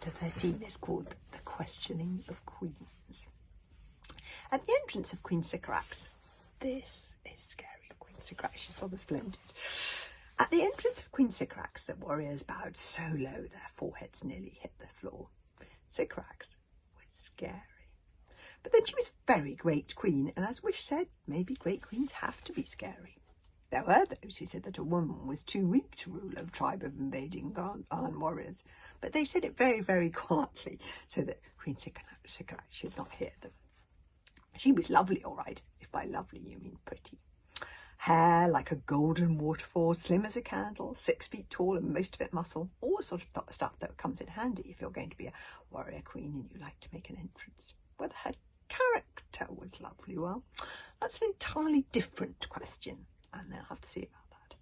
Chapter 13 is called The Questioning of Queens. At the entrance of Queen Sycorax, this is scary, Queen Sycorax, she's rather splendid. At the entrance of Queen Sycorax, the warriors bowed so low their foreheads nearly hit the floor. Sycorax was scary. But then she was a very great queen, and as Wish said, maybe great queens have to be scary. There were those who said that a woman was too weak to rule a tribe of invading iron warriors, but they said it very, very quietly, so that Queen Sycorax should not hear them. She was lovely, all right, if by lovely you mean pretty. Hair like a golden waterfall, slim as a candle, 6 feet tall and most of it muscle, all the sort of stuff that comes in handy if you're going to be a warrior queen and you like to make an entrance. Whether her character was lovely, well, that's an entirely different question, and they'll have to see about that.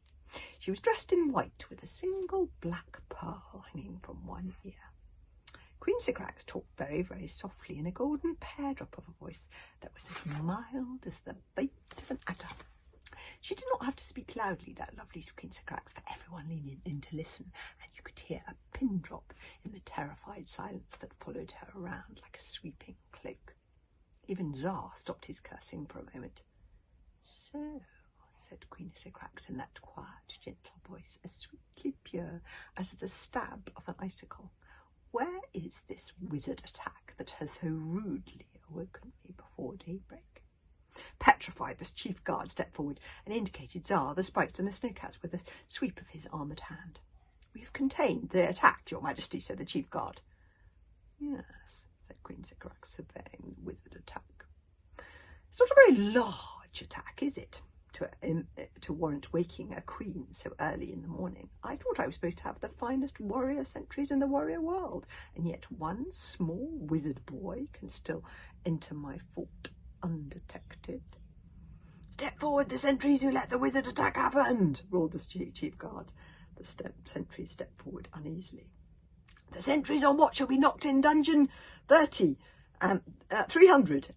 She was dressed in white with a single black pearl hanging from one ear. Queen Sycorax talked very, very softly in a golden pear drop of a voice that was as mild as the bite of an adder. She did not have to speak loudly, that lovely Queen Sycorax, for everyone leaned in to listen, and you could hear a pin drop in the terrified silence that followed her around like a sweeping cloak. Even Tsar stopped his cursing for a moment. "So," said Queen Sycorax in that quiet, gentle voice, as sweetly pure as the stab of an icicle, "where is this wizard attack that has so rudely awoken me before daybreak?" Petrified, the chief guard stepped forward and indicated Tsar, the sprites and the snowcats with a sweep of his armoured hand. "We have contained the attack, your majesty," said the chief guard. "Yes," said Queen Sycorax, surveying the wizard attack. "It's not a very large attack, is it, to warrant waking a queen so early in the morning? I thought I was supposed to have the finest warrior sentries in the warrior world, and yet one small wizard boy can still enter my fort undetected." "Step forward, the sentries who let the wizard attack happen!" roared the chief guard. The sentries stepped forward uneasily. "The sentries on watch shall be knocked in dungeon 300,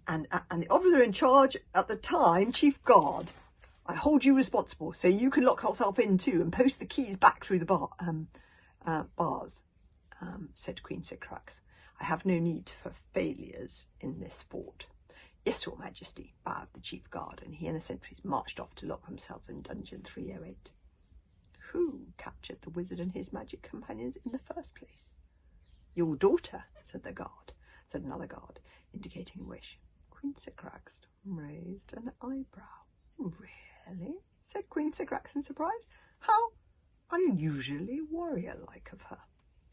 and the officer in charge at the time, chief guard. I hold you responsible, so you can lock yourself in too and post the keys back through the bars," said Queen Sycorax. "I have no need for failures in this fort." "Yes, your majesty," bowed the chief guard, and he and the sentries marched off to lock themselves in dungeon 308. "Who captured the wizard and his magic companions in the first place?" "Your daughter," said another guard, indicating Wish. Queen Sycorax raised an eyebrow. "Really?" said Queen Sycorax in surprise. "How unusually warrior-like of her."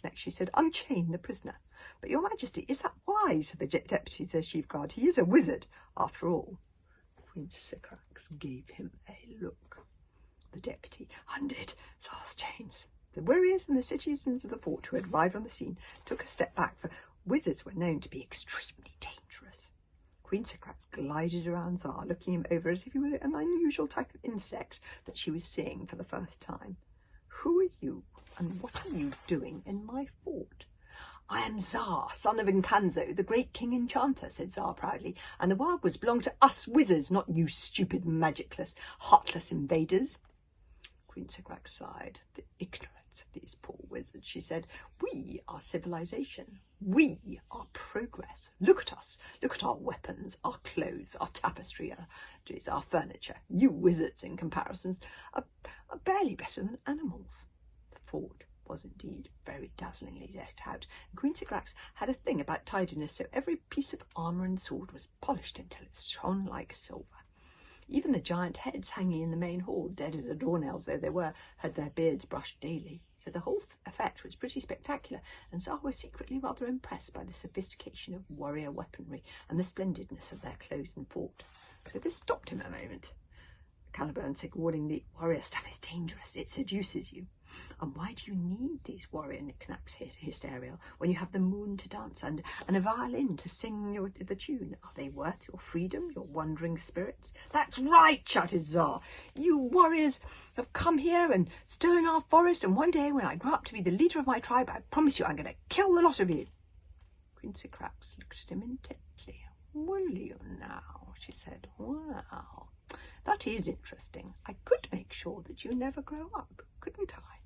Next she said, "Unchain the prisoner." "But your majesty, is that wise?" said the deputy to the chief guard. "He is a wizard, after all." Queen Sycorax gave him a look. The deputy undid Tsar's chains. The warriors and the citizens of the fort who had arrived on the scene took a step back, for wizards were known to be extremely dangerous. Queen Sycorax glided around Tsar, looking him over as if he were an unusual type of insect that she was seeing for the first time. "Who are you, and what are you doing in my fort?" "I am Tsar, son of Incanzo, the great king enchanter," said Tsar proudly, "and the wild woods belong to us wizards, not you stupid, magicless, heartless invaders." Queen Sycorax sighed. "The ignorance of these poor wizards," she said. "We are civilization. We are progress. Look at us. Look at our weapons, our clothes, our tapestry, our furniture. You wizards, in comparisons, are barely better than animals." The fort was indeed very dazzlingly decked out, and Queen Sycorax had a thing about tidiness, so every piece of armour and sword was polished until it shone like silver. Even the giant heads hanging in the main hall, dead as the doornails though they were, had their beards brushed daily, so the whole effect was pretty spectacular, and Tsar was secretly rather impressed by the sophistication of warrior weaponry and the splendidness of their clothes and fort. So this stopped him a moment. Caliburn said warningly, "Warrior stuff is dangerous, it seduces you. And why do you need these warrior knickknacks, Hysteria, when you have the moon to dance and a violin to sing the tune? Are they worth your freedom, your wandering spirits?" "That's right," shouted Tsar. "You warriors have come here and stolen our forest, and one day when I grow up to be the leader of my tribe, I promise you I'm going to kill the lot of you." Queen Sycorax looked at him intently. "Will you now?" she said. "Well, that is interesting. I could make sure that you never grow up, couldn't I?"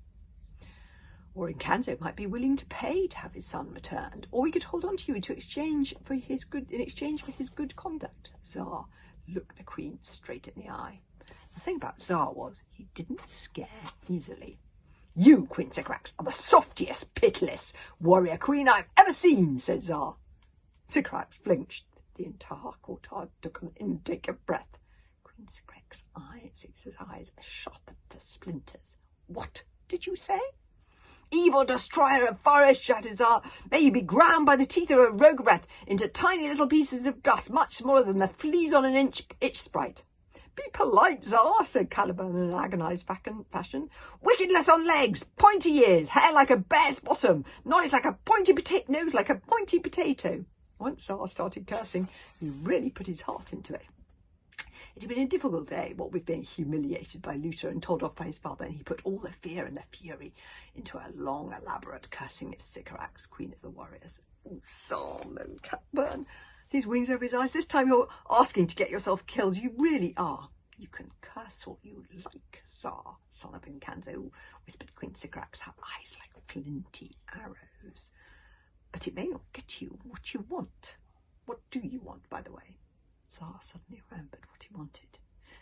Or Incanzo might be willing to pay to have his son returned, or he could hold on to you in exchange for his good conduct. Tsar looked the queen straight in the eye. The thing about Tsar was he didn't scare easily. "You, Queen Sycorax, are the softiest, pitiless warrior queen I've ever seen," said Tsar. Sycorax flinched. The entire courtyard took an intake of breath. Queen Sycorax's eyes are sharpened to splinters. "What did you say?" "Evil destroyer of forests," shouted Tsar. "May you be ground by the teeth of a Rogobreath into tiny little pieces of dust, much smaller than the fleas on an itch sprite." "Be polite, Tsar," said Caliban in an agonised fashion. "Wickedness on legs, pointy ears, hair like a bear's bottom, nose like a pointy potato. Once Tsar started cursing, he really put his heart into it. It had been a difficult day, what with being humiliated by Luther and told off by his father, and he put all the fear and the fury into a long, elaborate cursing of Sycorax, Queen of the Warriors. "Oh, Tsar," moaned Catburn, his wings over his eyes. "This time you're asking to get yourself killed. You really are." "You can curse all you like, Tsar, son of Incanzo," whispered Queen Sycorax, her eyes like flinty arrows. "But it may not get you what you want. What do you want, by the way?" Tsar suddenly remembered what he wanted.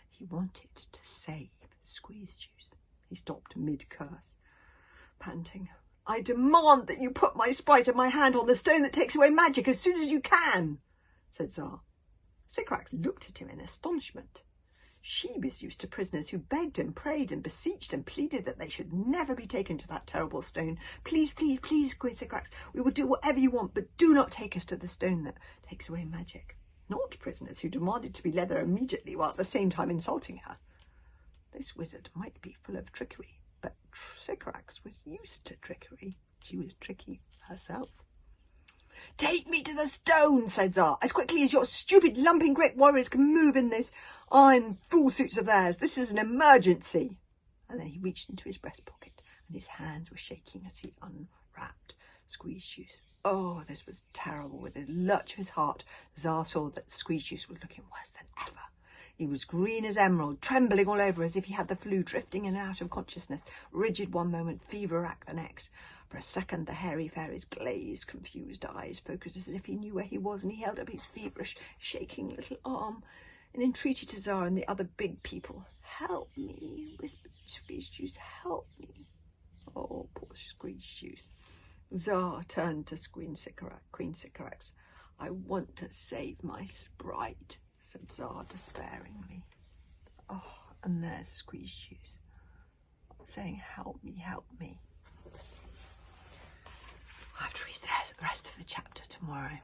He wanted to save Squeeze Juice. He stopped mid-curse, panting. "I demand that you put my sprite and my hand on the stone that takes away magic as soon as you can," said Tsar. Sycorax looked at him in astonishment. She was used to prisoners who begged and prayed and beseeched and pleaded that they should never be taken to that terrible stone. "Please, please, please, Queen Sycorax, we will do whatever you want, but do not take us to the stone that takes away magic." Not prisoners who demanded to be led there immediately while at the same time insulting her. This wizard might be full of trickery, but Sycorax was used to trickery. She was tricky herself. "Take me to the stone," said Tsar, "as quickly as your stupid lumping great warriors can move in this iron fool suits of theirs. This is an emergency." And then he reached into his breast pocket, and his hands were shaking as he unwrapped Squeeze Juice. Oh, this was terrible. With a lurch of his heart, Tsar saw that Squeeze Juice was looking worse than ever. He was green as emerald, trembling all over as if he had the flu, drifting in and out of consciousness, rigid one moment, fever-racked the next. For a second, the hairy fairy's glazed, confused eyes focused as if he knew where he was, and he held up his feverish, shaking little arm in entreaty to Tsar and the other big people. "Help me," whispered Squeeze Juice, "help me." Oh, poor Squeeze Juice. Tsar turned to Queen Sycorax. "I want to save my sprite," said Tsar despairingly. Oh, and there's Squeeze Juice saying, "Help me, help me." I have to read the rest of the chapter tomorrow.